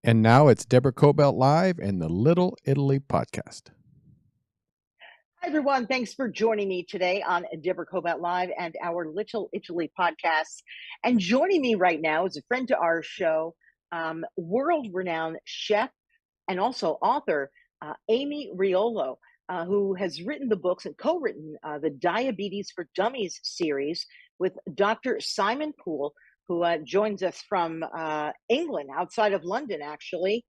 And now it's Deborah Cobelt Live and the Little Italy Podcast. Hi, everyone. Thanks for joining me today on Deborah Cobalt Live and our Little Italy podcast. And joining me right now is a friend to our show, world-renowned chef and also author, Amy Riolo, who has written the books and co-written the Diabetes for Dummies series with Dr. Simon Poole, who joins us from England, outside of London, actually.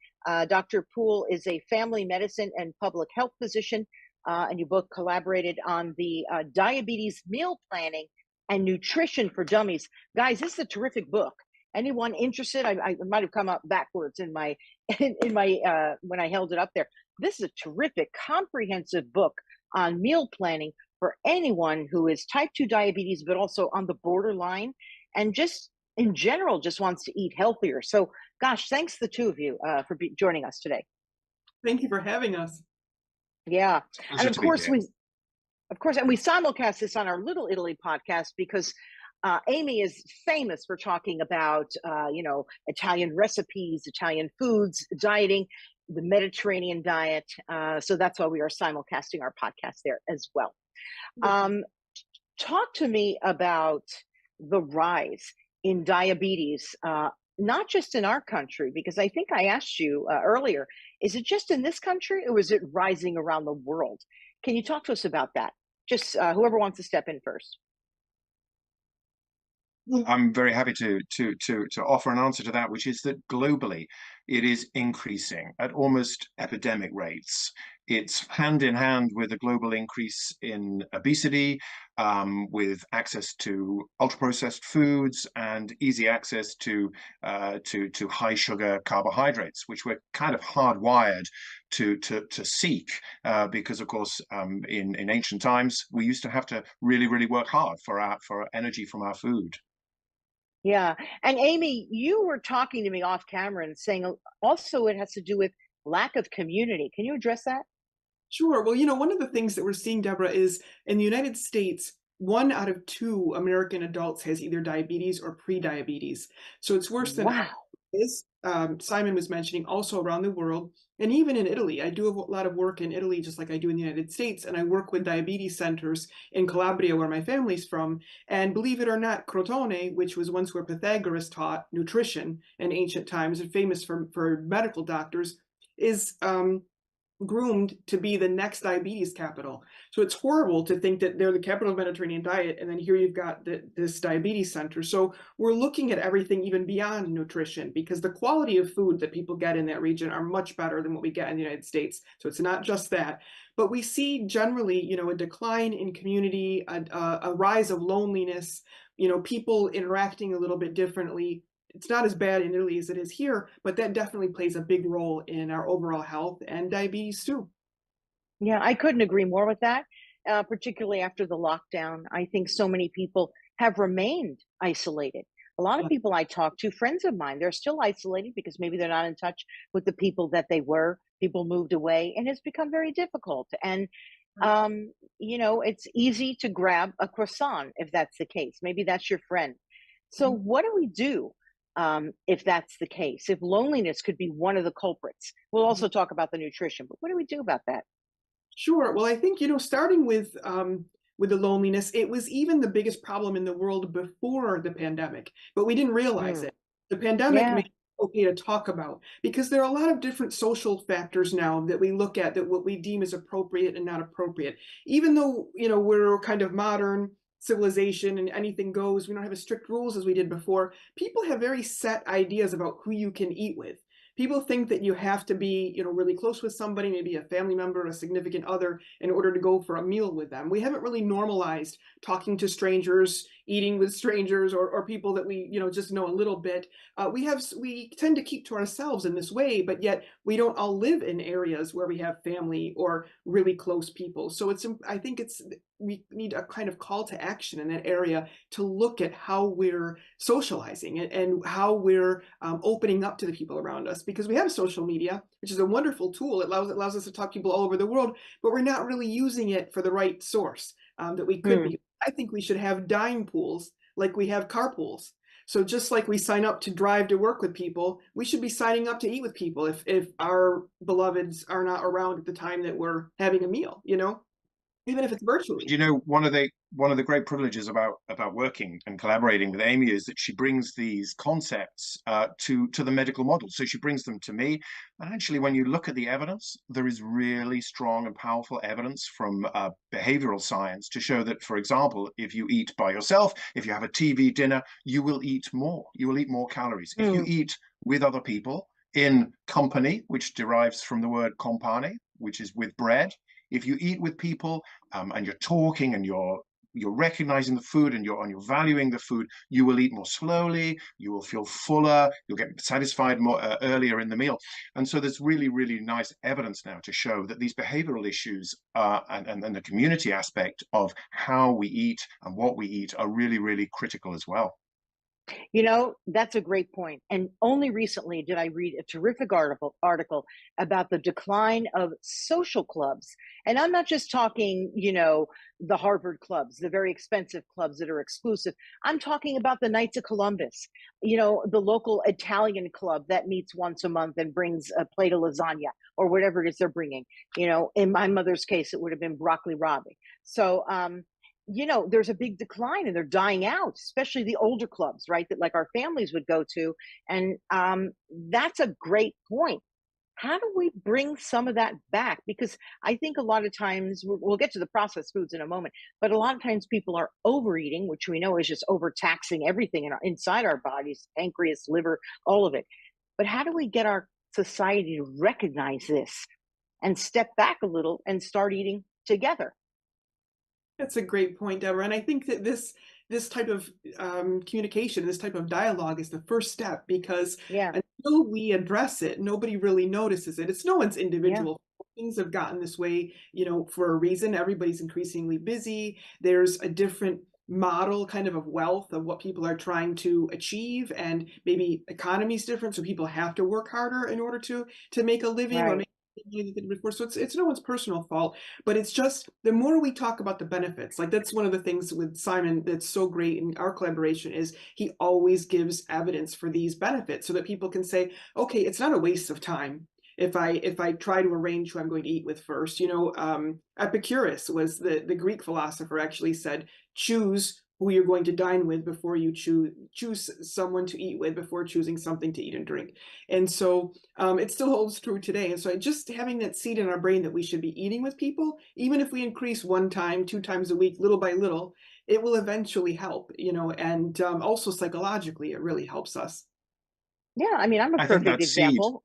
Dr. Poole is a family medicine and public health physician, and you both collaborated on the diabetes meal planning and nutrition for dummies. Guys, this is a terrific book. Anyone interested? I might have come up backwards in my in my when I held it up there. This is a terrific, comprehensive book on meal planning for anyone who is type 2 diabetes, but also on the borderline, and just in general, just wants to eat healthier. So, gosh, thanks the two of you for joining us today. Thank you for having us. Yeah, Pleasure and to be here. and we simulcast this on our Little Italy podcast because Amy is famous for talking about, Italian recipes, Italian foods, dieting, the Mediterranean diet. So that's why we are simulcasting our podcast there as well. Talk to me about the rise in diabetes, not just in our country, because I think I asked you earlier, is it just in this country or is it rising around the world? Can you talk to us about that? Just whoever wants to step in first. I'm very happy to offer an answer to that, which is that globally it is increasing at almost epidemic rates. It's hand in hand with a global increase in obesity, with access to ultra-processed foods and easy access to high sugar carbohydrates, which we're kind of hardwired to seek, because of course in ancient times we used to have to really work hard for energy from our food. Yeah. And Amy, you were talking to me off camera and saying also it has to do with lack of community. Can you address that? Sure. Well, one of the things that we're seeing, Deborah, is in the United States, 1 out of 2 American adults has either diabetes or pre-diabetes. So it's worse than Wow. is. Simon was mentioning also around the world, and even in Italy. I do a lot of work in Italy, just like I do in the United States, and I work with diabetes centers in Calabria, where my family's from. And believe it or not, Crotone, which was once where Pythagoras taught nutrition in ancient times and famous for medical doctors, is groomed to be the next diabetes capital. So it's horrible to think that they're the capital of Mediterranean diet, and then here you've got this diabetes center. So we're looking at everything even beyond nutrition, because the quality of food that people get in that region are much better than what we get in the United States. So it's not just that, but we see generally, a decline in community, a rise of loneliness, people interacting a little bit differently. It's not as bad in Italy as it is here, but that definitely plays a big role in our overall health and diabetes too. Yeah, I couldn't agree more with that, particularly after the lockdown. I think so many people have remained isolated. A lot of people I talk to, friends of mine, they're still isolated because maybe they're not in touch with the people that they were. People moved away, and it's become very difficult. And, it's easy to grab a croissant if that's the case. Maybe that's your friend. So, what do we do? If that's the case, if loneliness could be one of the culprits. We'll also talk about the nutrition, but what do we do about that? Sure. Well, I think, starting with the loneliness, it was even the biggest problem in the world before the pandemic, but we didn't realize Mm, it. The pandemic yeah. made it okay to talk about, because there are a lot of different social factors now that we look at, that what we deem as appropriate and not appropriate. Even though, we're kind of modern civilization and anything goes, we don't have as strict rules as we did before. People have very set ideas about who you can eat with. People think that you have to be, really close with somebody, maybe a family member, a significant other, in order to go for a meal with them. We haven't really normalized talking to strangers, eating with strangers, or people that we, just know a little bit. We tend to keep to ourselves in this way, but yet we don't all live in areas where we have family or really close people. So I think we need a kind of call to action in that area to look at how we're socializing and how we're opening up to the people around us, because we have social media, which is a wonderful tool. It allows us to talk to people all over the world, but we're not really using it for the right source that we could Hmm. be. I think we should have dine pools like we have carpools. So just like we sign up to drive to work with people, we should be signing up to eat with people if our beloveds are not around at the time that we're having a meal, even if it's virtually. You know, one of the great privileges about working and collaborating with Amy is that she brings these concepts to the medical model. So she brings them to me, and actually, when you look at the evidence, there is really strong and powerful evidence from behavioral science to show that, for example, if you eat by yourself, if you have a TV dinner, you will eat more. You will eat more calories. If you eat with other people in company, which derives from the word compane, which is with bread. If you eat with people and you're talking and you're recognizing the food and you're valuing the food, you will eat more slowly, you will feel fuller, you'll get satisfied more earlier in the meal. And so there's really, really nice evidence now to show that these behavioral issues and the community aspect of how we eat and what we eat are really, really critical as well. That's a great point. And only recently did I read a terrific article about the decline of social clubs. And I'm not just talking, the Harvard clubs, the very expensive clubs that are exclusive. I'm talking about the Knights of Columbus, the local Italian club that meets once a month and brings a plate of lasagna or whatever it is they're bringing. In my mother's case, it would have been broccoli rabe. So, there's a big decline and they're dying out, especially the older clubs, right? That like our families would go to. And that's a great point. How do we bring some of that back? Because I think a lot of times, we'll get to the processed foods in a moment, but a lot of times people are overeating, which we know is just overtaxing everything inside our bodies, pancreas, liver, all of it. But how do we get our society to recognize this and step back a little and start eating together? That's a great point, Deborah. And I think that this type of communication, this type of dialogue is the first step, because Yeah. until we address it, nobody really notices it. It's no one's Yeah. individual. Things have gotten this way, for a reason. Everybody's increasingly busy. There's a different model kind of wealth of what people are trying to achieve, and maybe economy's different, so people have to work harder in order to make a living or Right. make money that they did before. So it's no one's personal fault, but it's just the more we talk about the benefits, like that's one of the things with Simon that's so great in our collaboration, is he always gives evidence for these benefits so that people can say, okay, it's not a waste of time if I try to arrange who I'm going to eat with first. Epicurus was the Greek philosopher, actually said, choose who you're going to dine with before you choose someone to eat with, before choosing something to eat and drink. And so it still holds true today. And so just having that seed in our brain that we should be eating with people, even if we increase 1 time, 2 times a week, little by little, it will eventually help, and also psychologically, it really helps us. Yeah. I mean, I'm a I think perfect that seed, example.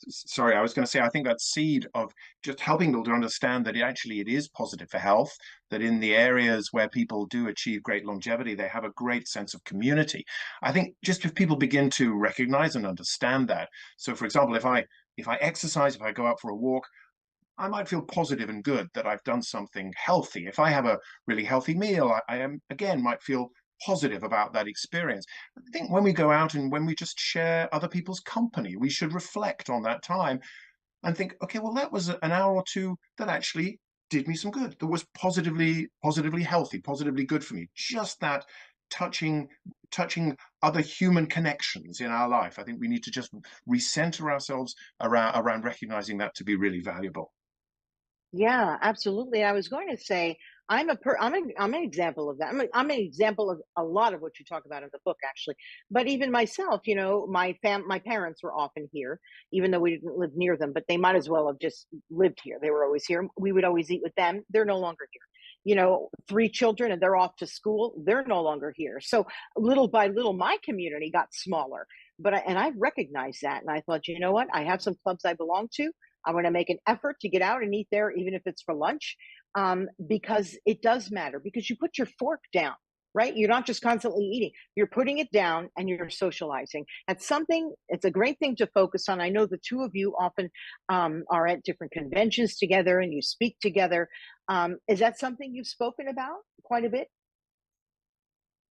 sorry, I was going to say, I think that seed of just helping people to understand that it is positive for health, that in the areas where people do achieve great longevity, they have a great sense of community. I think just if people begin to recognize and understand that. So, for example, if I exercise, if I go out for a walk, I might feel positive and good that I've done something healthy. If I have a really healthy meal, again might feel positive about that experience. I think when we go out and when we just share other people's company, we should reflect on that time and think, okay, well, that was an hour or two that actually did me some good. That was positively healthy, positively good for me. Just that touching other human connections in our life. I think we need to just recenter ourselves around recognizing that to be really valuable. Yeah, absolutely. I was going to say I'm an example of that. I'm an example of a lot of what you talk about in the book, actually. But even myself, my parents were often here, even though we didn't live near them. But they might as well have just lived here. They were always here. We would always eat with them. They're no longer here. 3 children and they're off to school. They're no longer here. So little by little, my community got smaller. And I recognized that, and I thought, you know what? I have some clubs I belong to. I'm going to make an effort to get out and eat there, even if it's for lunch, because it does matter. Because you put your fork down, right? You're not just constantly eating; you're putting it down and you're socializing. That's something. It's a great thing to focus on. I know the two of you often are at different conventions together and you speak together. Is that something you've spoken about quite a bit?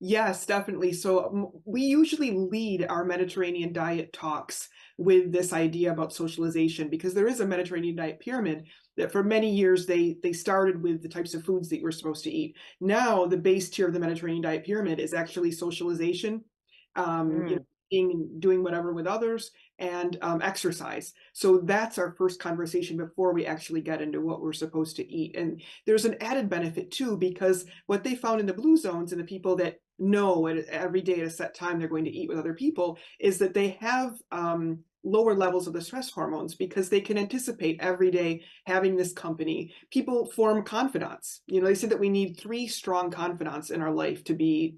Yes, definitely. So we usually lead our Mediterranean diet talks with this idea about socialization, because there is a Mediterranean diet pyramid, that for many years they started with the types of foods that you were supposed to eat. Now the base tier of the Mediterranean diet pyramid is actually socialization, eating and doing whatever with others, and exercise. So that's our first conversation before we actually get into what we're supposed to eat. And there's an added benefit too, because what they found in the blue zones and the people that know every day at a set time they're going to eat with other people is that they have lower levels of the stress hormones because they can anticipate every day having this company. People form confidants. They said that we need 3 strong confidants in our life to be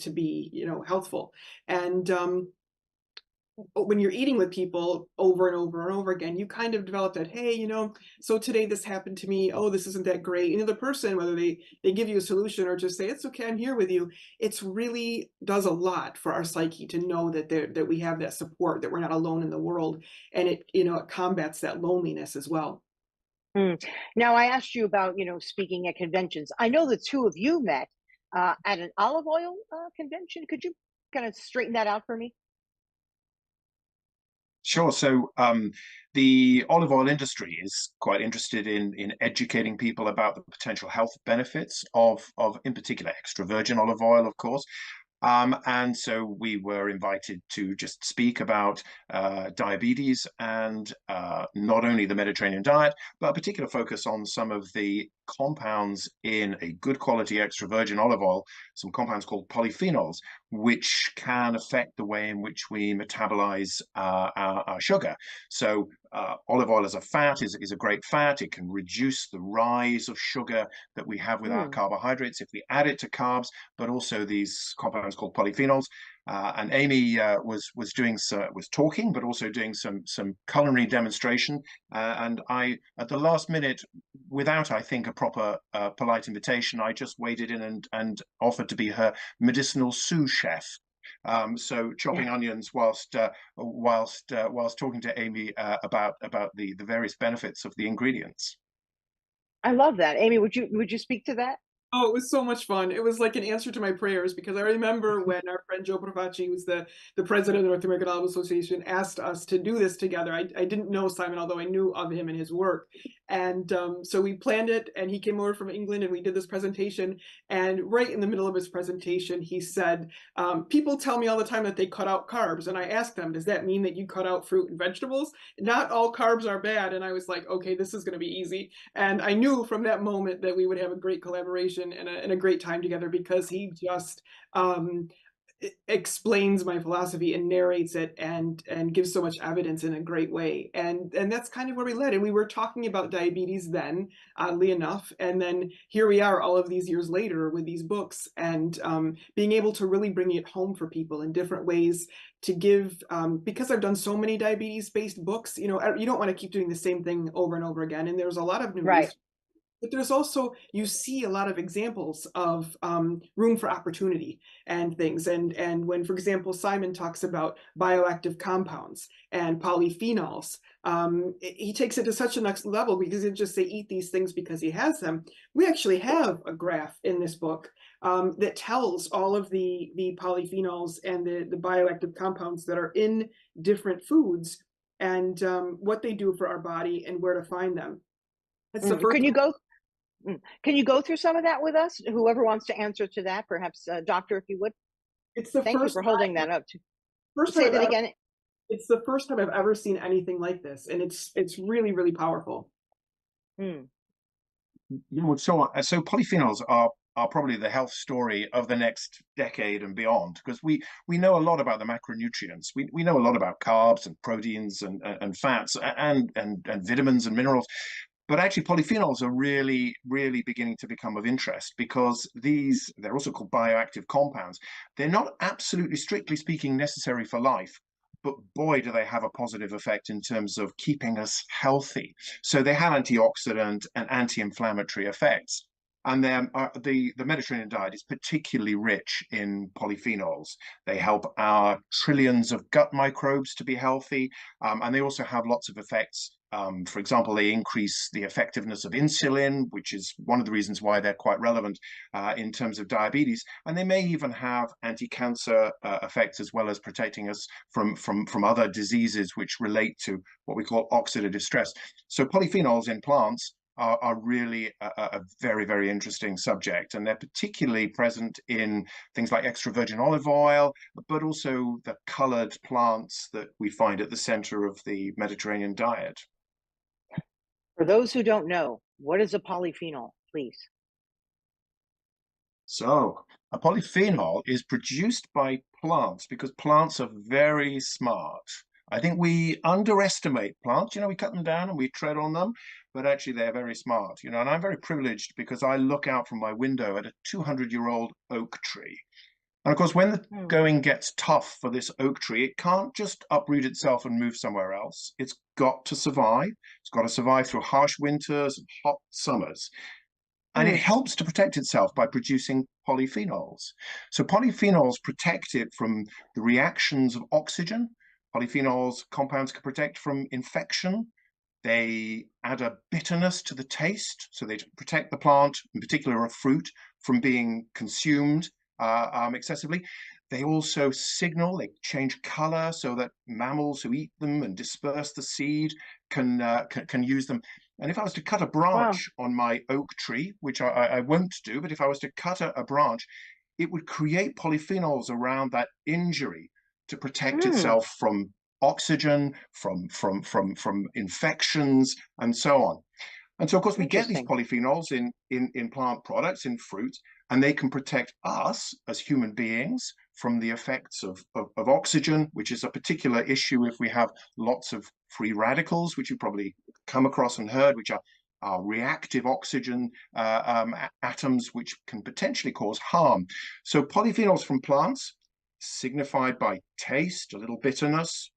healthful. And when you're eating with people over and over and over again, you kind of develop that, hey, so today this happened to me. Oh, this isn't that great. The person, whether they give you a solution or just say, it's okay, I'm here with you. It's really does a lot for our psyche to know that we have that support, that we're not alone in the world. And it combats that loneliness as well. Now, I asked you about, speaking at conventions. I know the two of you met at an olive oil convention. Could you kind of straighten that out for me? Sure. So the olive oil industry is quite interested in educating people about the potential health benefits of in particular, extra virgin olive oil, of course. And so we were invited to just speak about diabetes and not only the Mediterranean diet, but a particular focus on some of the compounds in a good quality extra virgin olive oil, some compounds called polyphenols, which can affect the way in which we metabolize our sugar. So olive oil as a fat is a great fat. It can reduce the rise of sugar that we have with our carbohydrates if we add it to carbs, but also these compounds called polyphenols. And Amy was talking, but also doing some culinary demonstration. And I, at the last minute, without I think a proper polite invitation, I just waded in and offered to be her medicinal sous chef. So chopping onions whilst talking to Amy about the various benefits of the ingredients. I love that. Amy, would you speak to that? Oh, it was so much fun. It was like an answer to my prayers, because I remember when our friend Joe Profaci, who's the president of the North American Olive Association, asked us to do this together. I didn't know Simon, although I knew of him and his work. And so we planned it, and he came over from England, and we did this presentation. And right in the middle of his presentation, he said, people tell me all the time that they cut out carbs. And I asked them, does that mean that you cut out fruit and vegetables? Not all carbs are bad. And I was like, okay, this is going to be easy. And I knew from that moment that we would have a great collaboration and a great time together, because he just explains my philosophy and narrates it and gives so much evidence in a great way. And that's kind of where we led. And we were talking about diabetes then, oddly enough. And then here we are all of these years later with these books, and being able to really bring it home for people in different ways to give, because I've done so many diabetes-based books, you don't want to keep doing the same thing over and over again. And there's a lot of new research. But there's also, you see a lot of examples of room for opportunity and things. And when, for example, Simon talks about bioactive compounds and polyphenols, he takes it to such a next level, because he just say eat these things because he has them. We actually have a graph in this book that tells all of the polyphenols and the bioactive compounds that are in different foods, and what they do for our body and where to find them. That's the first. Can you go through some of that with us? Whoever wants to answer to that, perhaps, Doctor, if you would. It's the Thank first you for holding that up. Say that again. It's the first time I've ever seen anything like this, and it's really, really powerful. So polyphenols are probably the health story of the next decade and beyond, because we know a lot about the macronutrients. We know a lot about carbs and proteins and fats and vitamins and minerals. But actually, polyphenols are really, really beginning to become of interest, because they're also called bioactive compounds. They're not absolutely, strictly speaking, necessary for life, but boy, do they have a positive effect in terms of keeping us healthy. So they have antioxidant and anti-inflammatory effects. And the Mediterranean diet is particularly rich in polyphenols. They help our trillions of gut microbes to be healthy, and they also have lots of effects. For example, they increase the effectiveness of insulin, which is one of the reasons why they're quite relevant in terms of diabetes. And they may even have anti-cancer effects, as well as protecting us from other diseases which relate to what we call oxidative stress. So polyphenols in plants are really a very, very interesting subject. And they're particularly present in things like extra virgin olive oil, but also the colored plants that we find at the center of the Mediterranean diet. For those who don't know, what is a polyphenol, please? So, a polyphenol is produced by plants because plants are very smart. I think we underestimate plants. We cut them down and we tread on them, but actually they're very smart. And I'm very privileged because I look out from my window at a 200-year-old oak tree. And of course, when the going gets tough for this oak tree, it can't just uproot itself and move somewhere else. It's got to survive. It's got to survive through harsh winters and hot summers. And it helps to protect itself by producing polyphenols. So polyphenols protect it from the reactions of oxygen. Polyphenols compounds can protect from infection. They add a bitterness to the taste, so they protect the plant, in particular a fruit, from being consumed excessively. They also signal, they change color so that mammals who eat them and disperse the seed can use them. And if I was to cut a branch on my oak tree, which I won't do, but if I was to cut a branch, it would create polyphenols around that injury to protect itself from oxygen, from infections, and so on. And so, of course, we get these polyphenols in plant products, in fruit, and they can protect us as human beings from the effects of oxygen, which is a particular issue if we have lots of free radicals, which you probably come across and heard, which are reactive oxygen atoms, which can potentially cause harm. So polyphenols from plants, signified by taste, a little bitterness,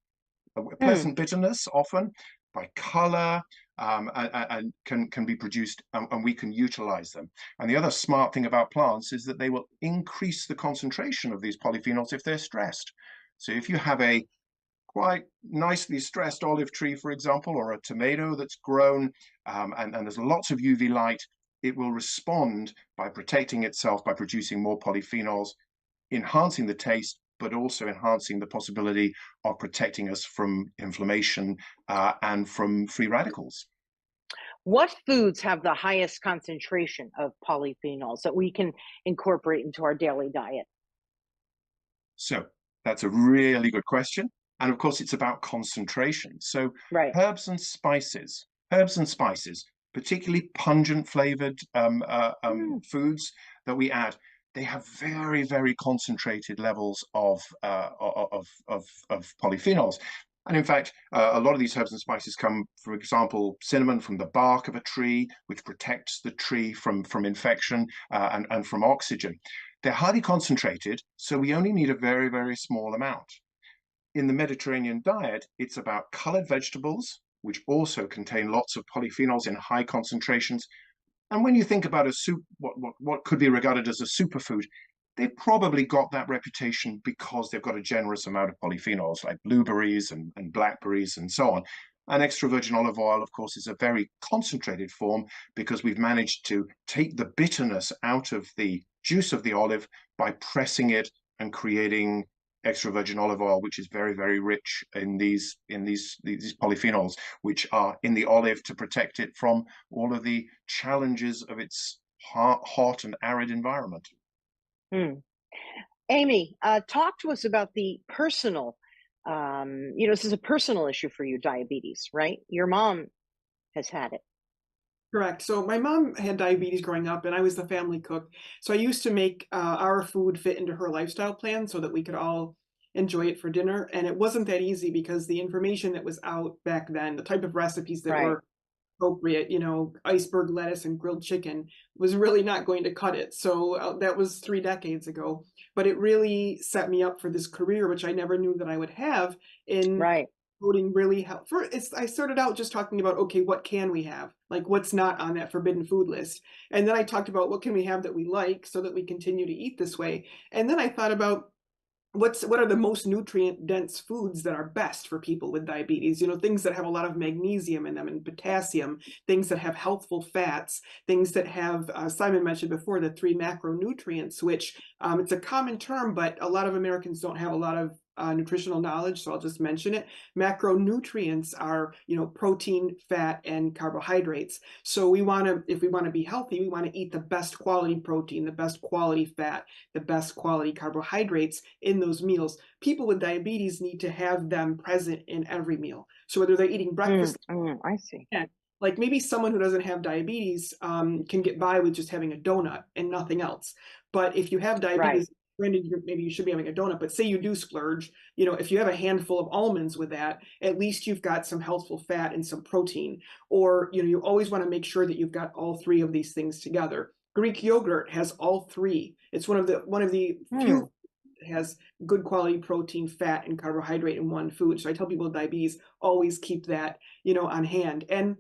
a pleasant bitterness often, by color, and can be produced, and we can utilize them. And the other smart thing about plants is that they will increase the concentration of these polyphenols if they're stressed. So if you have a quite nicely stressed olive tree, for example, or a tomato that's grown and there's lots of UV light, it will respond by protecting itself by producing more polyphenols, enhancing the taste, but also enhancing the possibility of protecting us from inflammation and from free radicals. What foods have the highest concentration of polyphenols that we can incorporate into our daily diet? So that's a really good question. And of course, it's about concentration. So herbs and spices, particularly pungent flavored foods that we add, they have very, very concentrated levels of polyphenols. And in fact, a lot of these herbs and spices come, for example, cinnamon from the bark of a tree, which protects the tree from infection and from oxygen. They're highly concentrated, so we only need a very, very small amount. In the Mediterranean diet, it's about colored vegetables, which also contain lots of polyphenols in high concentrations. And when you think about a soup, what could be regarded as a superfood, they've probably got that reputation because they've got a generous amount of polyphenols, like blueberries and blackberries and so on. And extra virgin olive oil, of course, is a very concentrated form because we've managed to take the bitterness out of the juice of the olive by pressing it and creating extra virgin olive oil, which is very, very rich in these polyphenols, which are in the olive to protect it from all of the challenges of its hot and arid environment. Amy, talk to us about the personal, this is a personal issue for you, diabetes, right? Your mom has had it. Correct. So my mom had diabetes growing up, and I was the family cook. So I used to make our food fit into her lifestyle plan so that we could all enjoy it for dinner. And it wasn't that easy because the information that was out back then, the type of recipes that were appropriate, iceberg lettuce and grilled chicken, was really not going to cut it. So that was 3 decades ago. But it really set me up for this career, which I never knew that I would have in voting really help. I started out just talking about, okay, what can we have? Like what's not on that forbidden food list? And then I talked about what can we have that we like so that we continue to eat this way. And then I thought about what are the most nutrient dense foods that are best for people with diabetes, things that have a lot of magnesium in them and potassium, things that have healthful fats, things that have, Simon mentioned before, the 3 macronutrients, which it's a common term, but a lot of Americans don't have a lot of nutritional knowledge, so I'll just mention it. Macronutrients are, protein, fat, and carbohydrates. So if we want to be healthy, we want to eat the best quality protein, the best quality fat, the best quality carbohydrates in those meals. People with diabetes need to have them present in every meal. So whether they're eating breakfast, I see. like maybe someone who doesn't have diabetes can get by with just having a donut and nothing else. But if you have diabetes, granted, maybe you should be having a donut, but say you do splurge, if you have a handful of almonds with that, at least you've got some healthful fat and some protein. Or, you always want to make sure that you've got all three of these things together. Greek yogurt has all three. It's one of the few that has good quality protein, fat, and carbohydrate in one food. So I tell people with diabetes, always keep that, on hand. And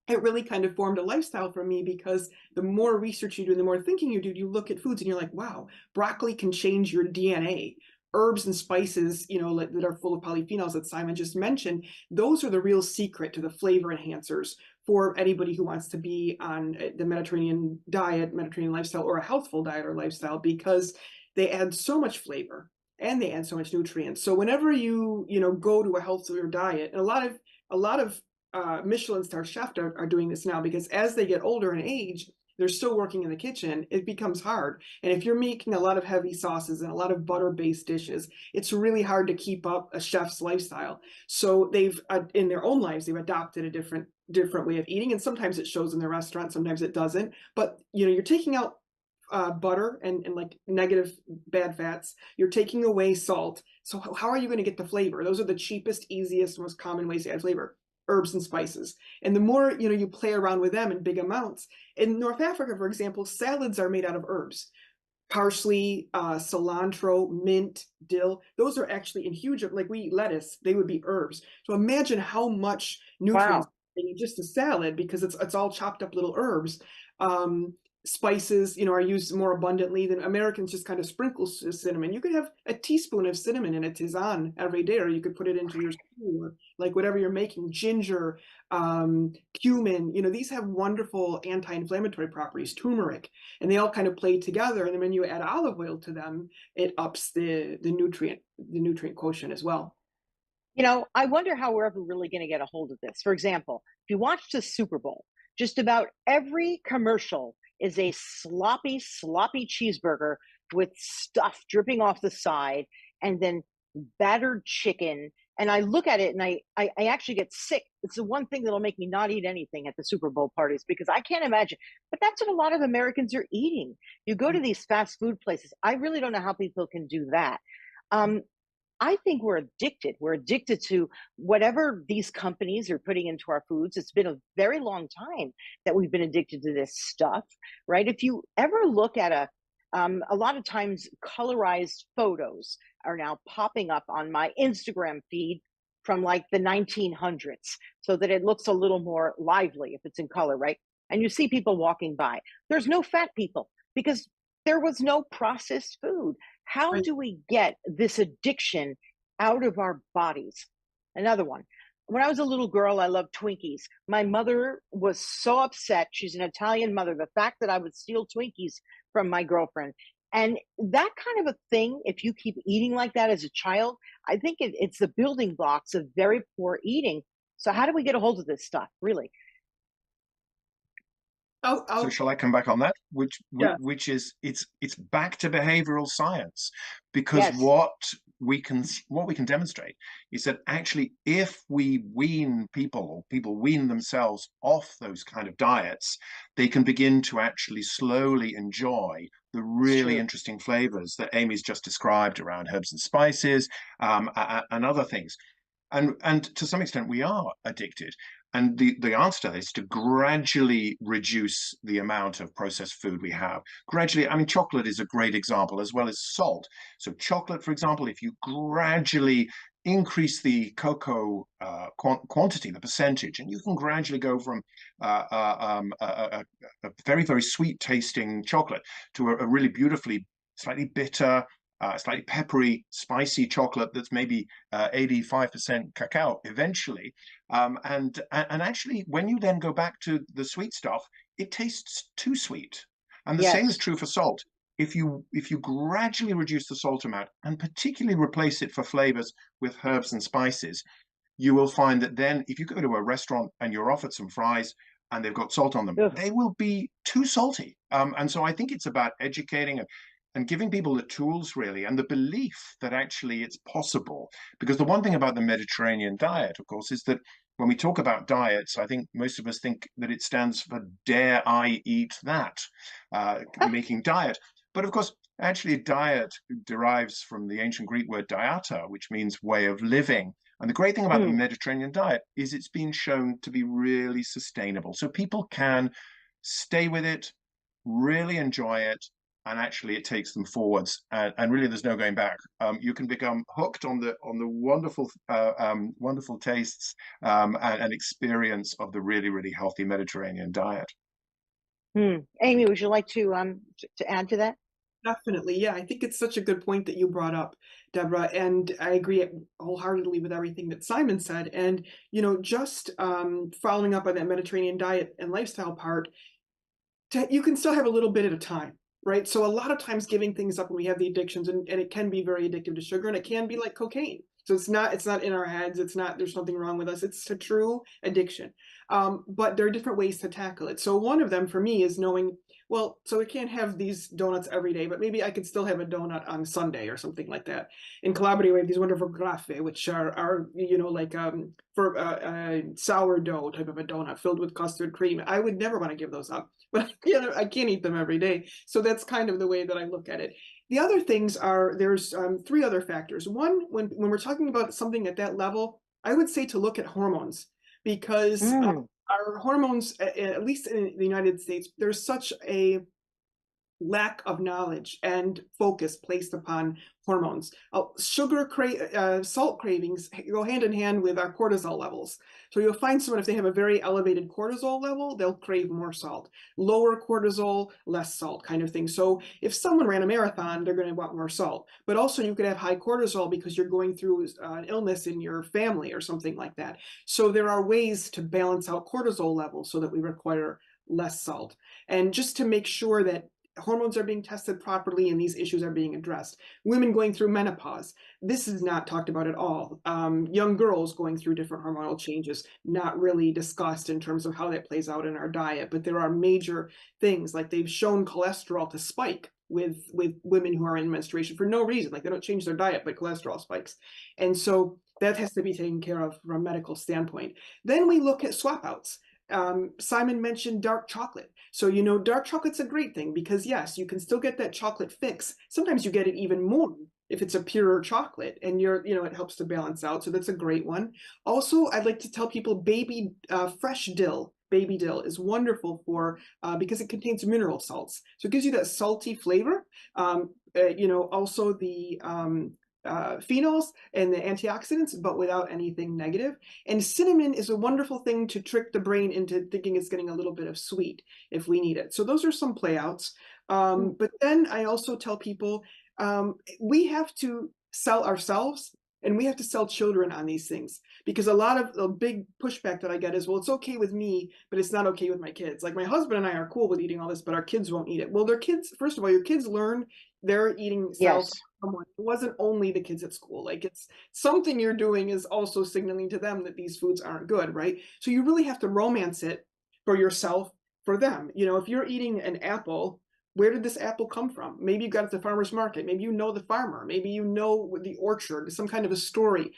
it really kind of formed a lifestyle for me, because the more research you do, the more thinking you do, you look at foods and you're like, wow, broccoli can change your DNA. Herbs and spices, that are full of polyphenols that Simon just mentioned, those are the real secret to the flavor enhancers for anybody who wants to be on the Mediterranean diet, Mediterranean lifestyle, or a healthful diet or lifestyle, because they add so much flavor and they add so much nutrients. So whenever you go to a healthier diet, and a lot of Michelin star chefs are doing this now, because as they get older in age, they're still working in the kitchen. It becomes hard. And if you're making a lot of heavy sauces and a lot of butter-based dishes, it's really hard to keep up a chef's lifestyle. So they've, in their own lives, they've adopted a different way of eating. And sometimes it shows in the restaurant, sometimes it doesn't. But, you're taking out butter and like negative bad fats. You're taking away salt. So how are you going to get the flavor? Those are the cheapest, easiest, most common ways to add flavor. Herbs and spices. And the more you play around with them in big amounts. In North Africa, for example, salads are made out of herbs. Parsley, cilantro, mint, dill, those are actually in huge, like we eat lettuce, they would be herbs. So imagine how much nutrients in just a salad, because it's all chopped up little herbs. Spices, are used more abundantly than Americans just kind of sprinkle cinnamon. You could have a teaspoon of cinnamon in a tisane every day, or you could put it into your stew, or like whatever you're making. Ginger, cumin, these have wonderful anti-inflammatory properties, turmeric, and they all kind of play together. And then when you add olive oil to them, it ups the nutrient quotient as well. I wonder how we're ever really going to get a hold of this. For example, if you watch the Super Bowl, just about every commercial is a sloppy cheeseburger with stuff dripping off the side, and then battered chicken. And I look at it and I actually get sick. It's the one thing that'll make me not eat anything at the Super Bowl parties, because I can't imagine. But that's what a lot of Americans are eating. You go to these fast food places. I really don't know how people can do that. I think we're addicted. We're addicted to whatever these companies are putting into our foods. It's been a very long time that we've been addicted to this stuff, right? If you ever look at a lot of times colorized photos are now popping up on my Instagram feed from like the 1900s, so that it looks a little more lively if it's in color, right? And you see people walking by. There's no fat people, because there was no processed food. How do we get this addiction out of our bodies? Another one. When I was a little girl, I loved Twinkies. My mother was so upset. She's an Italian mother. The fact that I would steal Twinkies from my girlfriend. And that kind of a thing, if you keep eating like that as a child, I think it's the building blocks of very poor eating. So how do we get a hold of this stuff, really? So shall I come back on that? Which is it's back to behavioral science, because what we can demonstrate is that actually, if we wean people wean themselves off those kind of diets, they can begin to actually slowly enjoy the really interesting flavors that Amy's just described around herbs and spices, and other things. And to some extent, we are addicted. And the answer to that is to gradually reduce the amount of processed food we have. Gradually, I mean, chocolate is a great example, as well as salt. So chocolate, for example, if you gradually increase the cocoa quantity, the percentage, and you can gradually go from a very, very sweet tasting chocolate to a really beautifully slightly bitter, slightly peppery, spicy chocolate that's maybe 85% cacao eventually. And actually, when you then go back to the sweet stuff, it tastes too sweet. And the same is true for salt. if you gradually reduce the salt amount and particularly replace it for flavors with herbs and spices, you will find that then if you go to a restaurant and you're offered some fries and they've got salt on them, Ugh. they will be too salty. And so I think it's about educating and giving people the tools really and the belief that actually it's possible. Because the one thing about the Mediterranean diet, of course, is that when we talk about diets, I think most of us think that it stands for dare I eat that, making diet. But of course, actually, diet derives from the ancient Greek word dieta, which means way of living. And the great thing about the Mediterranean diet is it's been shown to be really sustainable. So people can stay with it, really enjoy it, and actually it takes them forwards. And really, there's no going back. You can become hooked on the wonderful wonderful tastes and experience of the really, really healthy Mediterranean diet. Amy, would you like to add to that? Definitely. Yeah, I think it's such a good point that you brought up, Deborah, and I agree wholeheartedly with everything that Simon said. And, just following up on that Mediterranean diet and lifestyle part, you can still have a little bit at a time, right? So a lot of times giving things up when we have the addictions, and it can be very addictive to sugar, and it can be like cocaine. So it's not in our heads. It's not, there's something wrong with us. It's a true addiction. But there are different ways to tackle it. So one of them for me is knowing, well, so I can't have these donuts every day, but maybe I could still have a donut on Sunday or something like that. In Calabria, we have these wonderful graffe, which are like for a sourdough type of a donut filled with custard cream. I would never want to give those up, but I can't eat them every day. So that's kind of the way that I look at it. The other things are, there's three other factors. One, when we're talking about something at that level, I would say to look at hormones, because our hormones, at least in the United States, there's such a lack of knowledge and focus placed upon hormones. Salt cravings go hand in hand with our cortisol levels. So you'll find someone, if they have a very elevated cortisol level, they'll crave more salt. Lower cortisol, less salt, kind of thing. So if someone ran a marathon, they're going to want more salt. But also you could have high cortisol because you're going through an illness in your family or something like that. So there are ways to balance out cortisol levels so that we require less salt. And just to make sure that hormones are being tested properly and these issues are being addressed. Women going through menopause, this is not talked about at all. Young girls going through different hormonal changes, not really discussed in terms of how that plays out in our diet, but there are major things, like they've shown cholesterol to spike with women who are in menstruation for no reason, like they don't change their diet, but cholesterol spikes. And so that has to be taken care of from a medical standpoint. Then we look at swap outs. Simon mentioned dark chocolate. So, dark chocolate's a great thing because yes, you can still get that chocolate fix. Sometimes you get it even more if it's a purer chocolate and it helps to balance out. So that's a great one. Also, I'd like to tell people fresh dill. Baby dill is wonderful for, because it contains mineral salts. So it gives you that salty flavor. Also the, phenols and the antioxidants, but without anything negative. And cinnamon is a wonderful thing to trick the brain into thinking it's getting a little bit of sweet if we need it. So those are some playouts. But then I also tell people we have to sell ourselves and we have to sell children on these things, because a lot of the big pushback that I get is, well, it's okay with me, but it's not okay with my kids. Like my husband and I are cool with eating all this, but our kids won't eat it. Well, their kids, first of all, your kids learn their eating cells. It wasn't only the kids at school. Like it's something you're doing is also signaling to them that these foods aren't good, right? So you really have to romance it for yourself, for them. If you're eating an apple, where did this apple come from? Maybe you got it at the farmer's market. Maybe you know the farmer. Maybe you know the orchard, some kind of a story.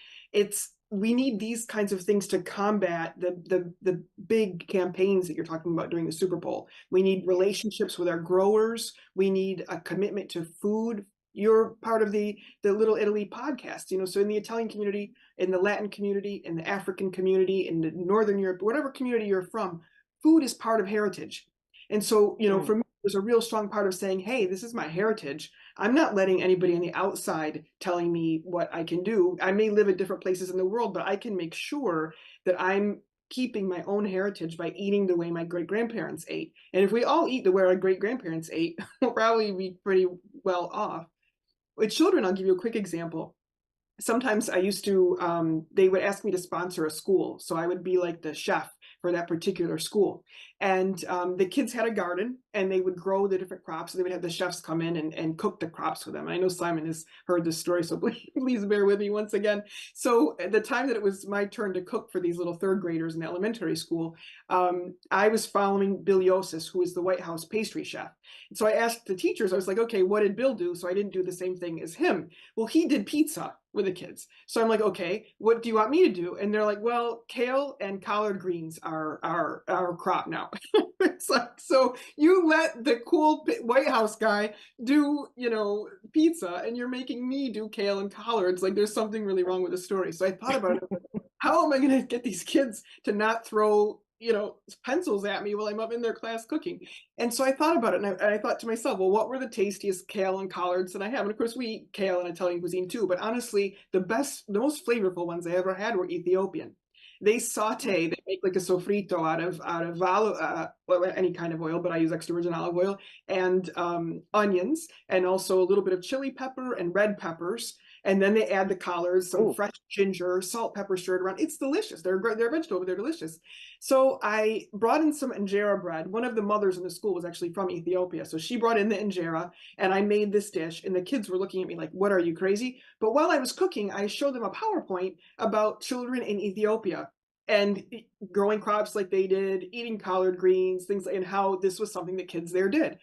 We need these kinds of things to combat the big campaigns that you're talking about during the Super Bowl. We need relationships with our growers. We need a commitment to food. You're part of the Little Italy podcast, so in the Italian community, in the Latin community, in the African community, in the Northern Europe, whatever community you're from, food is part of heritage. And so, for me, there's a real strong part of saying, hey, this is my heritage. I'm not letting anybody on the outside telling me what I can do. I may live at different places in the world, but I can make sure that I'm keeping my own heritage by eating the way my great-grandparents ate. And if we all eat the way our great-grandparents ate, we'll probably be pretty well off. With children, I'll give you a quick example. Sometimes I used to, they would ask me to sponsor a school. So I would be like the chef for that particular school. And the kids had a garden, and they would grow the different crops, and they would have the chefs come in and cook the crops for them. I know Simon has heard this story, so please bear with me once again. So at the time that it was my turn to cook for these little third graders in elementary school, I was following Bill Yosis, who is the White House pastry chef. And so I asked the teachers, I was like, okay, what did Bill do? So I didn't do the same thing as him. Well, he did pizza with the kids. So I'm like, okay, what do you want me to do? And they're like, well, kale and collard greens are our crop now. It's like, so you let the cool White House guy do, pizza, and you're making me do kale and collards. Like, there's something really wrong with the story. So I thought about it. How am I going to get these kids to not throw, pencils at me while I'm up in their class cooking? And so I thought about it, and I thought to myself, well, what were the tastiest kale and collards that I have? And of course, we eat kale in Italian cuisine too, but honestly, the most flavorful ones I ever had were Ethiopian. They saute, they make like a sofrito out of any kind of oil, but I use extra virgin olive oil, and onions, and also a little bit of chili pepper and red peppers. And then they add the collards, some fresh ginger, salt, pepper stirred around. It's delicious. They're vegetable, but they're delicious. So I brought in some injera bread. One of the mothers in the school was actually from Ethiopia. So she brought in the injera, and I made this dish, and the kids were looking at me like, what, are you crazy? But while I was cooking, I showed them a PowerPoint about children in Ethiopia and growing crops like they did, eating collard greens, things, and how this was something that kids there did.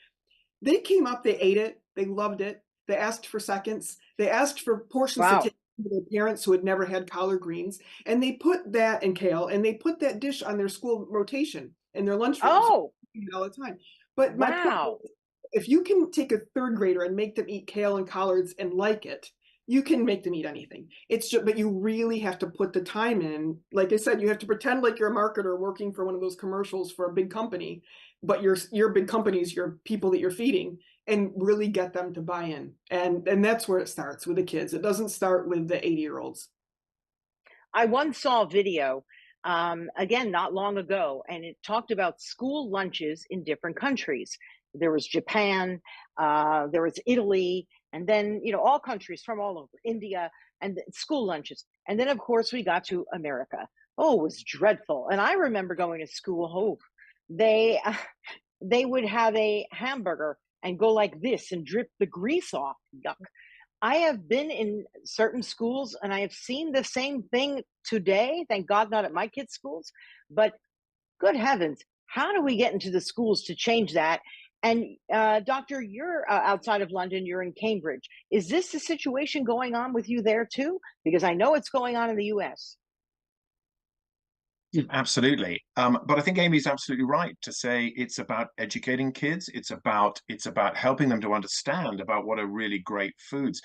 They came up, they ate it, they loved it. They asked for seconds. They asked for portions to take to their parents who had never had collard greens. And they put that in kale, and they put that dish on their school rotation in their lunchroom. Oh, all the time. But my point is, if you can take a third grader and make them eat kale and collards and like it, you can make them eat anything. It's just, but you really have to put the time in. Like I said, you have to pretend like you're a marketer working for one of those commercials for a big company, but your big companies, your people that you're feeding, and really get them to buy in. And that's where it starts with the kids. It doesn't start with the 80-year-olds. I once saw a video, again, not long ago, and it talked about school lunches in different countries. There was Japan, there was Italy, and then, all countries from all over, India, and school lunches. And then, of course, we got to America. Oh, it was dreadful. And I remember going to school, they would have a hamburger and go like this and drip the grease off. Yuck. I have been in certain schools and I have seen the same thing today. Thank God not at my kids' schools. But good heavens, how do we get into the schools to change that? And Doctor, you're outside of London, you're in Cambridge. Is this a situation going on with you there too? Because I know it's going on in the US. Absolutely. But I think Amy's absolutely right to say it's about educating kids. It's about helping them to understand about what are really great foods.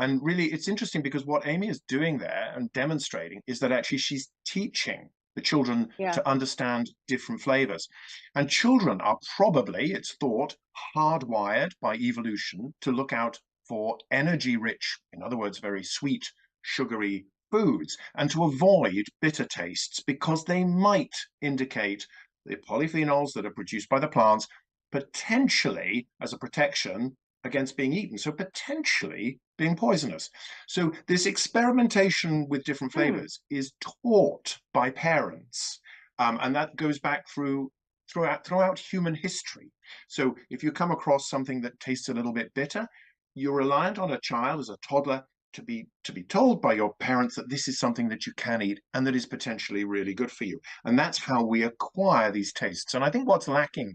And really, it's interesting because what Amy is doing there and demonstrating is that actually she's teaching the children to understand different flavors. And children are probably, it's thought, hardwired by evolution to look out for energy-rich, in other words, very sweet, sugary foods, and to avoid bitter tastes because they might indicate the polyphenols that are produced by the plants potentially as a protection against being eaten, so potentially being poisonous. So this experimentation with different flavors is taught by parents, and that goes back throughout human history. So if you come across something that tastes a little bit bitter, you're reliant on a child as a toddler to be told by your parents that this is something that you can eat and that is potentially really good for you. And that's how we acquire these tastes. And I think what's lacking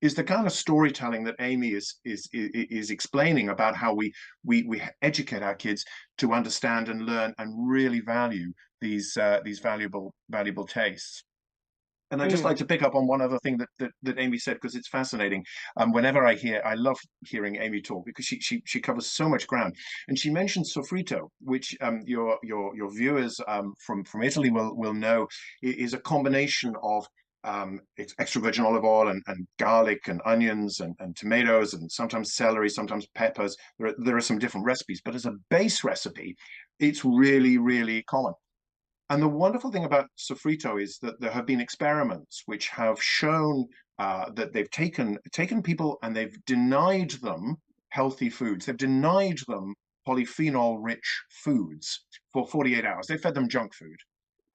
is the kind of storytelling that Amy is explaining about how we educate our kids to understand and learn and really value these valuable tastes. And I'd just like to pick up on one other thing that Amy said, because it's fascinating. Whenever I love hearing Amy talk because she covers so much ground. And she mentioned sofrito, which your viewers from Italy will know is a combination of extra virgin olive oil and garlic and onions and tomatoes and sometimes celery, sometimes peppers. There are some different recipes, but as a base recipe, it's really, really common. And the wonderful thing about sofrito is that there have been experiments which have shown that they've taken people and they've denied them healthy foods. They've denied them polyphenol-rich foods for 48 hours. They fed them junk food.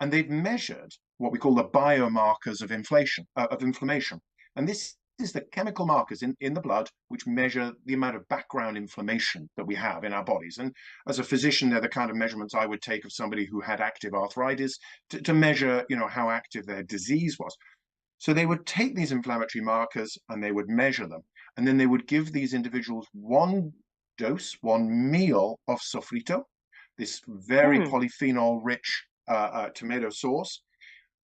And they've measured what we call the biomarkers of inflammation. And this is the chemical markers in the blood which measure the amount of background inflammation that we have in our bodies. And as a physician, they're the kind of measurements I would take of somebody who had active arthritis to measure, how active their disease was. So they would take these inflammatory markers and they would measure them. And then they would give these individuals one dose, one meal of sofrito, this very polyphenol-rich tomato sauce.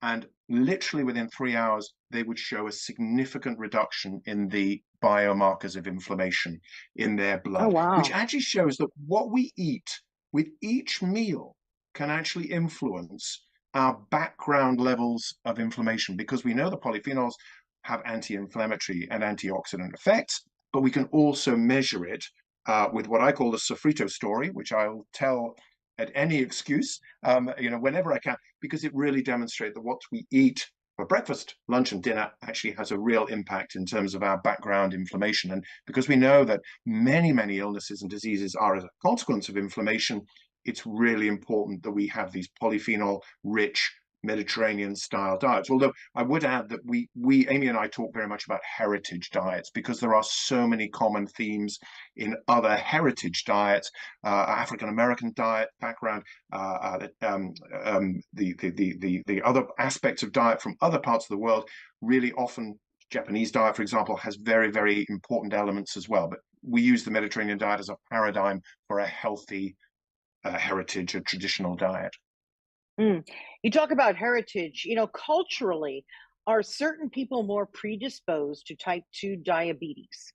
And literally within 3 hours, they would show a significant reduction in the biomarkers of inflammation in their blood, which actually shows that what we eat with each meal can actually influence our background levels of inflammation, because we know the polyphenols have anti-inflammatory and antioxidant effects, but we can also measure it with what I call the sofrito story, which I'll tell at any excuse, whenever I can, because it really demonstrates that what we eat for breakfast, lunch, and dinner actually has a real impact in terms of our background inflammation. And because we know that many, many illnesses and diseases are as a consequence of inflammation, it's really important that we have these polyphenol-rich Mediterranean-style diets. Although I would add that we, Amy and I, talk very much about heritage diets, because there are so many common themes in other heritage diets, African-American diet background, the other aspects of diet from other parts of the world. Really often, Japanese diet, for example, has very, very important elements as well. But we use the Mediterranean diet as a paradigm for a healthy heritage, a traditional diet. You talk about heritage, culturally, are certain people more predisposed to type 2 diabetes?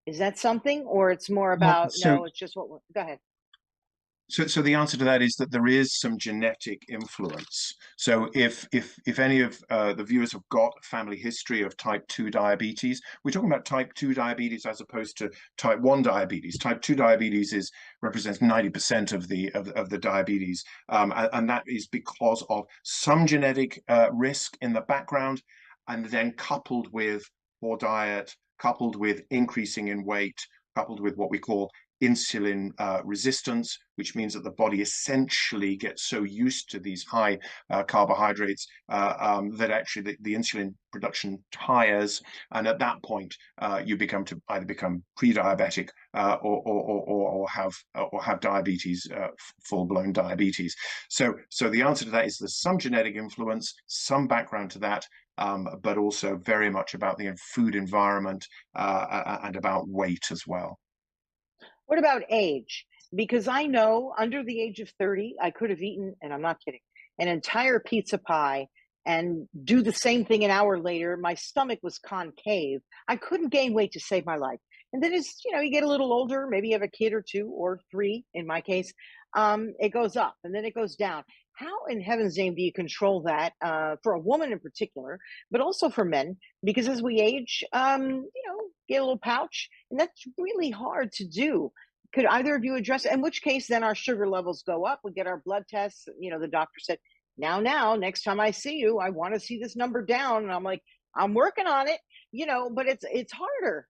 Is that something, or it's more about, no, it's just go ahead. So the answer to that is that there is some genetic influence. So if any of the viewers have got a family history of type 2 diabetes, we're talking about type 2 diabetes as opposed to type 1 diabetes. Type 2 diabetes represents 90% of the diabetes, and that is because of some genetic risk in the background, and then coupled with poor diet, coupled with increasing in weight, coupled with what we call insulin resistance, which means that the body essentially gets so used to these high carbohydrates that actually the insulin production tires, and at that point you either become pre-diabetic or have diabetes, full-blown diabetes. So the answer to that is there's some genetic influence, some background to that, but also very much about the food environment and about weight as well. What about age? Because I know under the age of 30, I could have eaten, and I'm not kidding, an entire pizza pie and do the same thing an hour later. My stomach was concave. I couldn't gain weight to save my life. And then as you get a little older, maybe you have a kid or 2 or 3, in my case, it goes up and then it goes down. How in heaven's name do you control that for a woman in particular, but also for men? Because as we age, get a little pouch, and that's really hard to do. Could either of you address it? In which case, then our sugar levels go up. We get our blood tests. The doctor said, now, next time I see you, I want to see this number down. And I'm like, I'm working on it, but it's harder.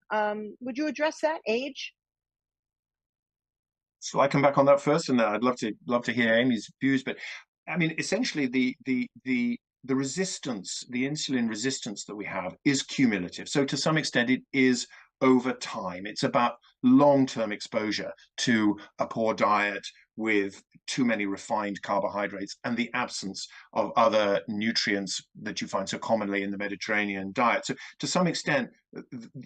Would you address that, age? So I come back on that first, and then I'd love to hear Amy's views. But I mean, essentially, the resistance, the insulin resistance that we have is cumulative. So to some extent, it is over time. It's about long-term exposure to a poor diet with too many refined carbohydrates and the absence of other nutrients that you find so commonly in the Mediterranean diet. So to some extent,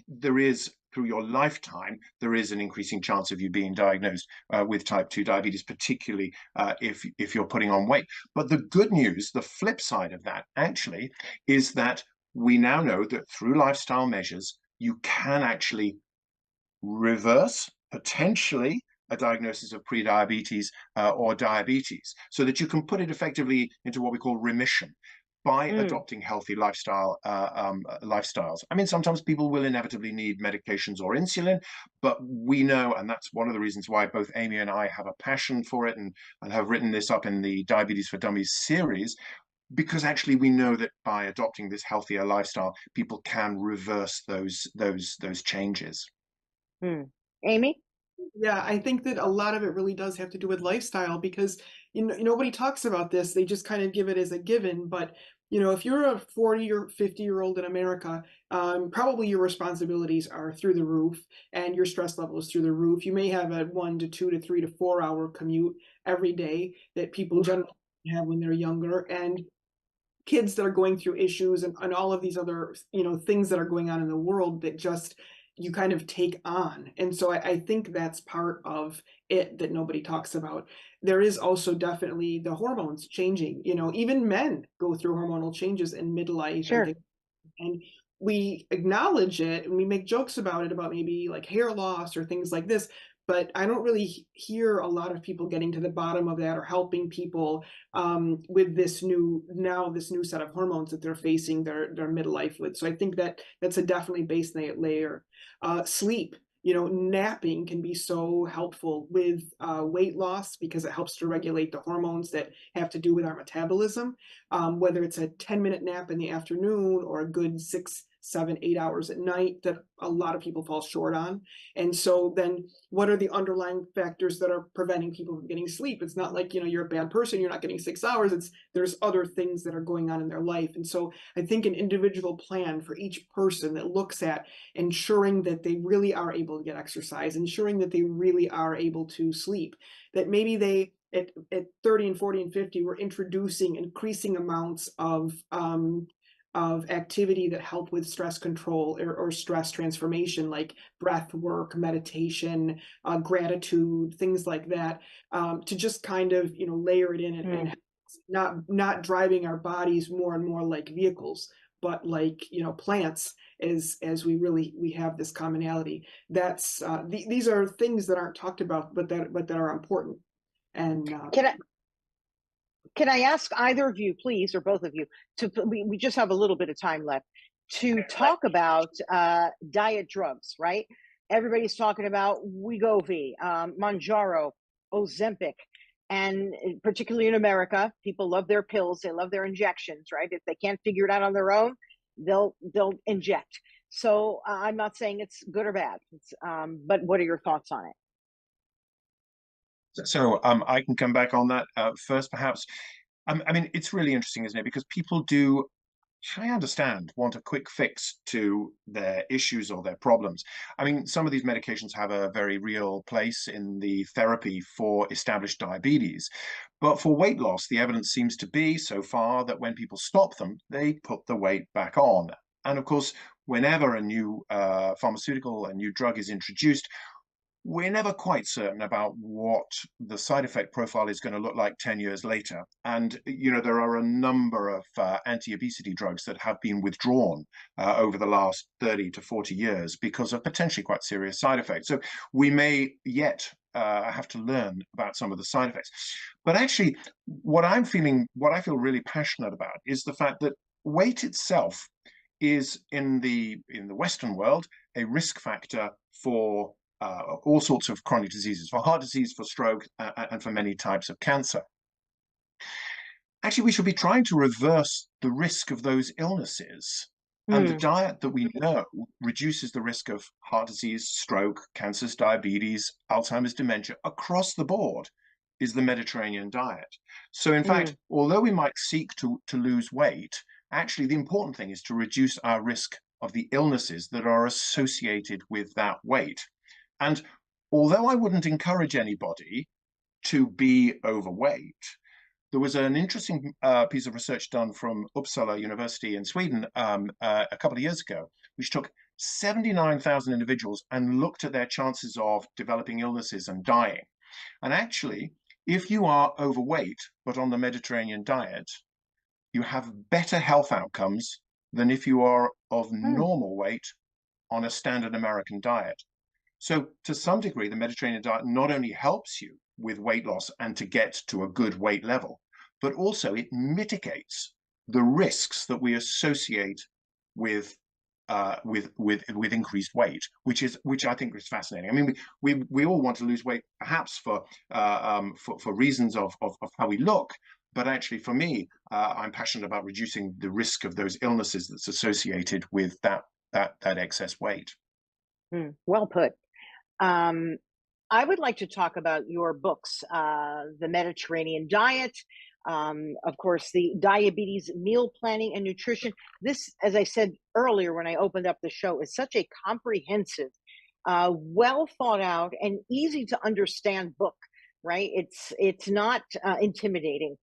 there is, through your lifetime, there is an increasing chance of you being diagnosed with type 2 diabetes, particularly if you're putting on weight. But the good news, the flip side of that actually, is that we now know that through lifestyle measures, you can actually reverse potentially a diagnosis of prediabetes or diabetes, so that you can put it effectively into what we call remission by adopting healthy lifestyles. I mean, sometimes people will inevitably need medications or insulin, but we know, and that's one of the reasons why both Amy and I have a passion for it and have written this up in the Diabetes for Dummies series, because actually we know that by adopting this healthier lifestyle, people can reverse those changes. Amy? Yeah, I think that a lot of it really does have to do with lifestyle, because nobody talks about this. They just kind of give it as a given. But You know, if you're a 40 or 50-year-old in America, probably your responsibilities are through the roof and your stress level is through the roof. You may have a 1 to 2 to 3 to 4 hour commute every day that people Oof. generally have when they're younger. And kids that are going through issues and all of these other, you know, things that are going on in the world that just you kind of take on. And so I think that's part of it that nobody talks about. There is also definitely the hormones changing. You know, even men go through hormonal changes in midlife and Sure. things, and we acknowledge it and we make jokes about it, about maybe like hair loss or things like this, but I don't really hear a lot of people getting to the bottom of that or helping people with this new set of hormones that they're facing their midlife with. So I think that that's a definitely base layer. Sleep, you know, napping can be so helpful with weight loss because it helps to regulate the hormones that have to do with our metabolism. Whether it's a 10-minute nap in the afternoon or a good 6, 7, 8 hours at night that a lot of people fall short on. And so then what are the underlying factors that are preventing people from getting sleep? It's not like, you know, you're a bad person, you're not getting 6 hours. It's there's other things that are going on in their life. And so I think an individual plan for each person that looks at ensuring that they really are able to get exercise, ensuring that they really are able to sleep, that maybe they at 30 and 40 and 50 we're introducing increasing amounts of activity that help with stress control or stress transformation, like breath work, meditation, gratitude, things like that, to just kind of, you know, layer it in and Mm. not driving our bodies more and more like vehicles, but like, you know, plants, as we have this commonality. That's these are things that aren't talked about, but that are important. And Can I can I ask either of you, please, or both of you, we just have a little bit of time left to talk about diet drugs, right? Everybody's talking about Wegovy, Manjaro, Ozempic, and particularly in America, people love their pills, they love their injections, right? If they can't figure it out on their own, they'll inject. So I'm not saying it's good or bad, but what are your thoughts on it? So I can come back on that first, perhaps. I mean, it's really interesting, isn't it? Because people do, I understand, want a quick fix to their issues or their problems. I mean, some of these medications have a very real place in the therapy for established diabetes. But for weight loss, the evidence seems to be so far that when people stop them, they put the weight back on. And of course, whenever a new pharmaceutical, a new drug is introduced, we're never quite certain about what the side effect profile is going to look like 10 years later. And, you know, there are a number of anti-obesity drugs that have been withdrawn over the last 30 to 40 years because of potentially quite serious side effects. So we may yet have to learn about some of the side effects. But actually, what I feel really passionate about is the fact that weight itself is in the Western world a risk factor for all sorts of chronic diseases, for heart disease, for stroke, and for many types of cancer. Actually, we should be trying to reverse the risk of those illnesses. And the Hmm. diet that we know reduces the risk of heart disease, stroke, cancers, diabetes, Alzheimer's, dementia across the board is the Mediterranean diet. So in Hmm. fact, although we might seek to lose weight, actually the important thing is to reduce our risk of the illnesses that are associated with that weight. And although I wouldn't encourage anybody to be overweight, there was an interesting piece of research done from Uppsala University in Sweden a couple of years ago, which took 79,000 individuals and looked at their chances of developing illnesses and dying. And actually, if you are overweight but on the Mediterranean diet, you have better health outcomes than if you are of Hmm. normal weight on a standard American diet. So to some degree, the Mediterranean diet not only helps you with weight loss and to get to a good weight level, but also it mitigates the risks that we associate with with increased weight, which I think is fascinating. I mean, we all want to lose weight, perhaps for reasons of how we look, but actually for me, I'm passionate about reducing the risk of those illnesses that's associated with that excess weight. Hmm. Well put. Um, I would like to talk about your books, The Mediterranean Diet, Of course, the diabetes meal planning and nutrition. This, as I said earlier when I opened up the show, is such a comprehensive, well thought out, and easy to understand book. Right? It's not intimidating.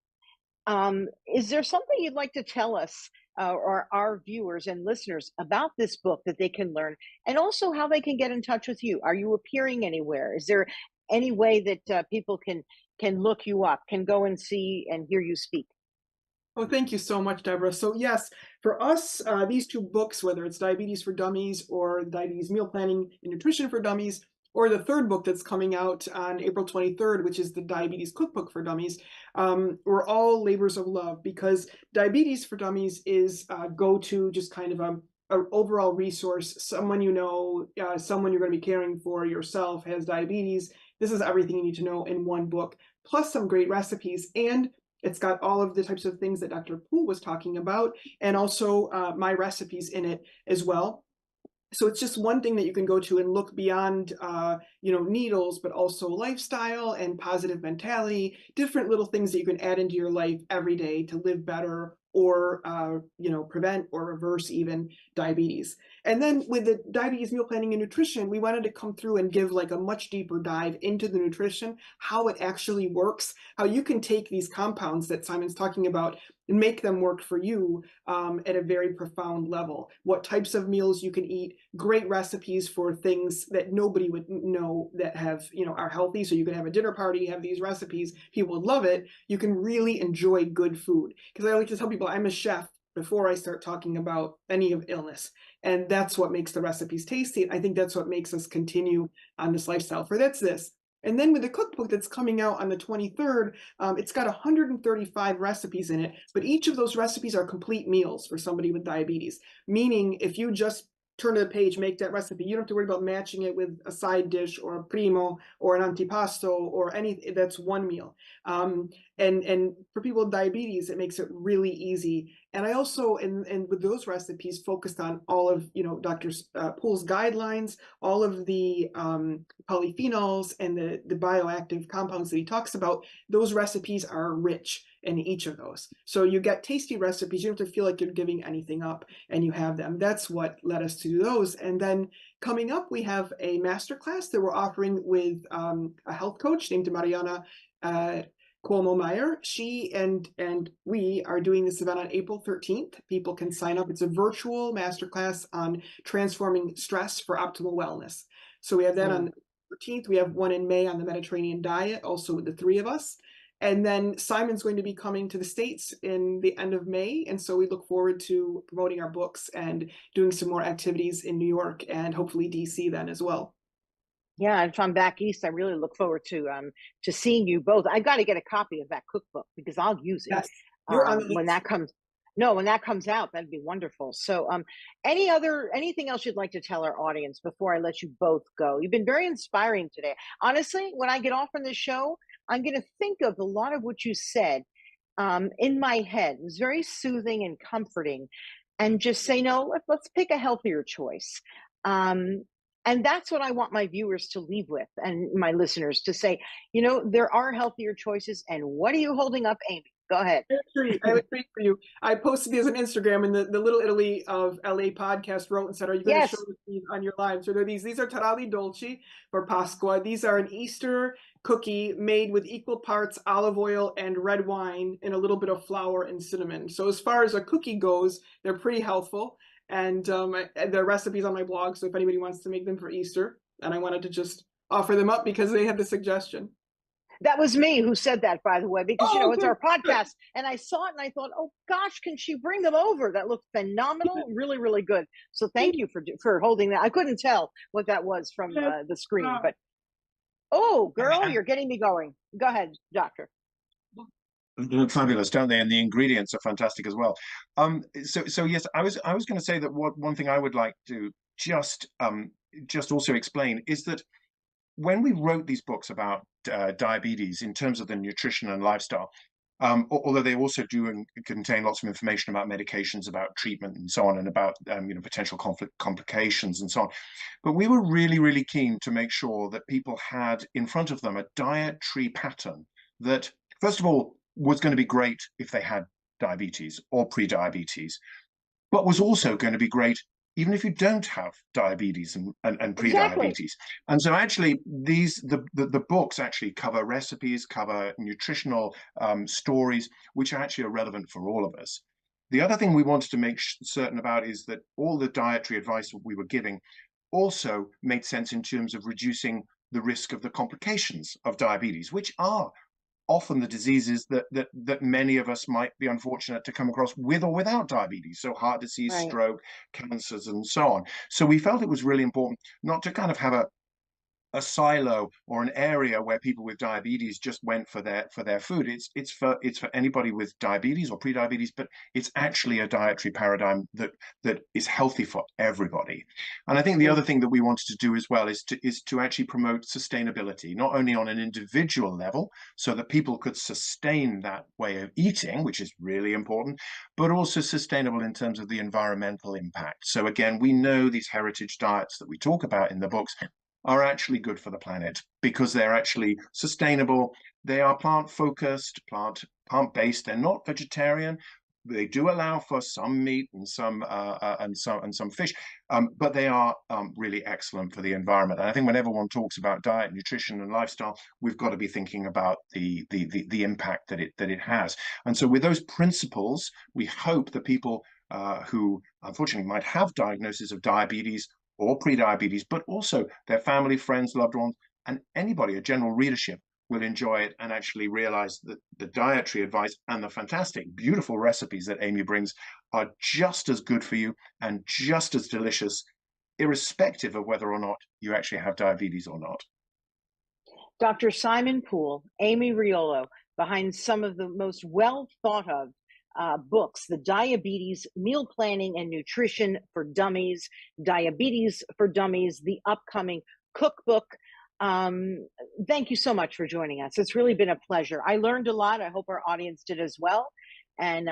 Is there something you'd like to tell us or our viewers and listeners about this book that they can learn, and also how they can get in touch with you? Are you appearing anywhere? Is there any way that people can look you up, can go and see and hear you speak? Oh, thank you so much, Deborah. So yes, for us, these two books, whether it's Diabetes for Dummies or Diabetes Meal Planning and Nutrition for Dummies, or the third book that's coming out on April 23rd, which is the Diabetes Cookbook for Dummies, were all labors of love, because Diabetes for Dummies is go-to, just kind of a overall resource. Someone you know, someone you're going to be caring for yourself has diabetes. This is everything you need to know in one book, plus some great recipes. And it's got all of the types of things that Dr. Poole was talking about, and also my recipes in it as well. So it's just one thing that you can go to and look beyond, needles, but also lifestyle and positive mentality, different little things that you can add into your life every day to live better, or, prevent or reverse even diabetes. And then with the diabetes meal planning and nutrition, we wanted to come through and give like a much deeper dive into the nutrition, how it actually works, how you can take these compounds that Simon's talking about and make them work for you at a very profound level. What types of meals you can eat, great recipes for things that nobody would know that are healthy. So you can have a dinner party, have these recipes, people would love it. You can really enjoy good food. Because I like to tell people I'm a chef before I start talking about any of illness. And that's what makes the recipes tasty. I think that's what makes us continue on this lifestyle. For that's this. And then with the cookbook that's coming out on the 23rd, it's got 135 recipes in it, but each of those recipes are complete meals for somebody with diabetes. Meaning, if you just turn to the page, make that recipe, you don't have to worry about matching it with a side dish or a primo or an antipasto or anything. That's one meal. And for people with diabetes, it makes it really easy. And I also, and with those recipes, focused on all of, Dr. Poole's guidelines, all of the polyphenols and the bioactive compounds that he talks about. Those recipes are rich in each of those. So you get tasty recipes. You don't have to feel like you're giving anything up, and you have them. That's what led us to do those. And then coming up, we have a masterclass that we're offering with a health coach named Mariana Cuomo-Meyer. She and we are doing this event on April 13th. People can sign up. It's a virtual masterclass on transforming stress for optimal wellness. So we have that on the 13th. We have one in May on the Mediterranean diet, also with the three of us. And then Simon's going to be coming to the States in the end of May. And so we look forward to promoting our books and doing some more activities in New York and hopefully DC then as well. Yeah, if I'm back east, I really look forward to seeing you both. I've got to get a copy of that cookbook because I'll use it. Yes, you're on when that comes. No, when that comes out, that'd be wonderful. So, anything else you'd like to tell our audience before I let you both go? You've been very inspiring today. Honestly, when I get off from this show, I'm going to think of a lot of what you said in my head. It was very soothing and comforting, and just say, no, let's pick a healthier choice. And that's what I want my viewers to leave with, and my listeners to say, there are healthier choices. And what are you holding up, Amy? Go ahead. I have a treat for you. I posted these on Instagram, and the Little Italy of LA podcast wrote and said, are you going to show these on your live? So these are taralli dolci for Pasqua. These are an Easter cookie made with equal parts olive oil and red wine and a little bit of flour and cinnamon. So as far as a cookie goes, they're pretty healthful. And the recipes on my blog, so if anybody wants to make them for Easter, and I wanted to just offer them up because they had the suggestion. That was me who said that, by the way, because it's our podcast, and I saw it and I thought, oh gosh, can she bring them over? That looked phenomenal, really, really good. So thank you for holding that. I couldn't tell what that was from the screen, but girl, you're getting me going. Go ahead, doctor. Look fabulous, don't they? And the ingredients are fantastic as well. So yes, I was going to say that one thing I would like to just also explain is that when we wrote these books about diabetes in terms of the nutrition and lifestyle, although they also do contain lots of information about medications, about treatment and so on, and about potential complications and so on, but we were really, really keen to make sure that people had in front of them a dietary pattern that, first of all, was going to be great if they had diabetes or pre-diabetes, but was also going to be great even if you don't have diabetes and pre-diabetes. And so actually the books actually cover recipes, cover nutritional stories, which actually are relevant for all of us. The other thing we wanted to make certain about is that all the dietary advice we were giving also made sense in terms of reducing the risk of the complications of diabetes, which are often the diseases that many of us might be unfortunate to come across with or without diabetes. So heart disease, Right. stroke, cancers, and so on. So we felt it was really important not to kind of have a silo or an area where people with diabetes just went for their food. It's for anybody with diabetes or pre-diabetes, but it's actually a dietary paradigm that is healthy for everybody. And I think the other thing that we wanted to do as well is to actually promote sustainability, not only on an individual level, so that people could sustain that way of eating, which is really important, but also sustainable in terms of the environmental impact. So again, we know these heritage diets that we talk about in the books are actually good for the planet because they're actually sustainable. They are plant-focused, plant-based. They're not vegetarian. They do allow for some meat and some fish, but they are really excellent for the environment. And I think whenever one talks about diet, nutrition, and lifestyle, we've got to be thinking about the impact that it has. And so, with those principles, we hope that people who unfortunately might have diagnosis of diabetes or pre-diabetes, but also their family, friends, loved ones, and anybody, a general readership, will enjoy it and actually realize that the dietary advice and the fantastic, beautiful recipes that Amy brings are just as good for you and just as delicious, irrespective of whether or not you actually have diabetes or not. Dr. Simon Poole, Amy Riolo, behind some of the most well thought of books, the Diabetes Meal Planning and Nutrition for Dummies, Diabetes for Dummies, the upcoming Cookbook. Thank you so much for joining us. It's really been a pleasure. I learned a lot. I hope our audience did as well. And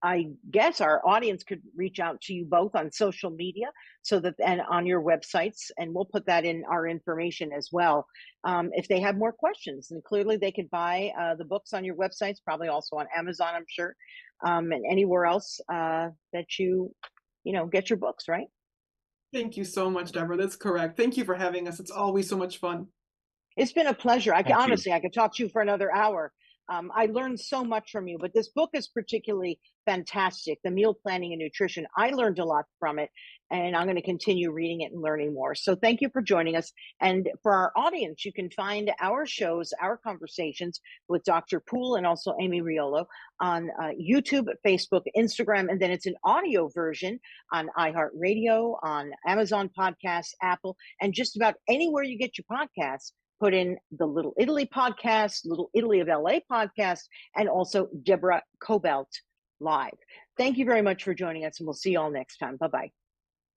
I guess our audience could reach out to you both on social media and on your websites, and we'll put that in our information as well. If they have more questions, and clearly they could buy the books on your websites, probably also on Amazon, I'm sure, and anywhere else that you get your books, right? Thank you so much, Deborah. That's correct. Thank you for having us. It's always so much fun. It's been a pleasure. Honestly, you. I could talk to you for another hour. I learned so much from you, but this book is particularly fantastic, The Meal Planning and Nutrition. I learned a lot from it, and I'm going to continue reading it and learning more. So thank you for joining us. And for our audience, you can find our shows, our conversations with Dr. Poole and also Amy Riolo on YouTube, Facebook, Instagram, and then it's an audio version on iHeartRadio, on Amazon Podcasts, Apple, and just about anywhere you get your podcasts. Put in the Little Italy podcast, Little Italy of LA podcast, and also Deborah Cobelt Live. Thank you very much for joining us, and we'll see you all next time. Bye-bye.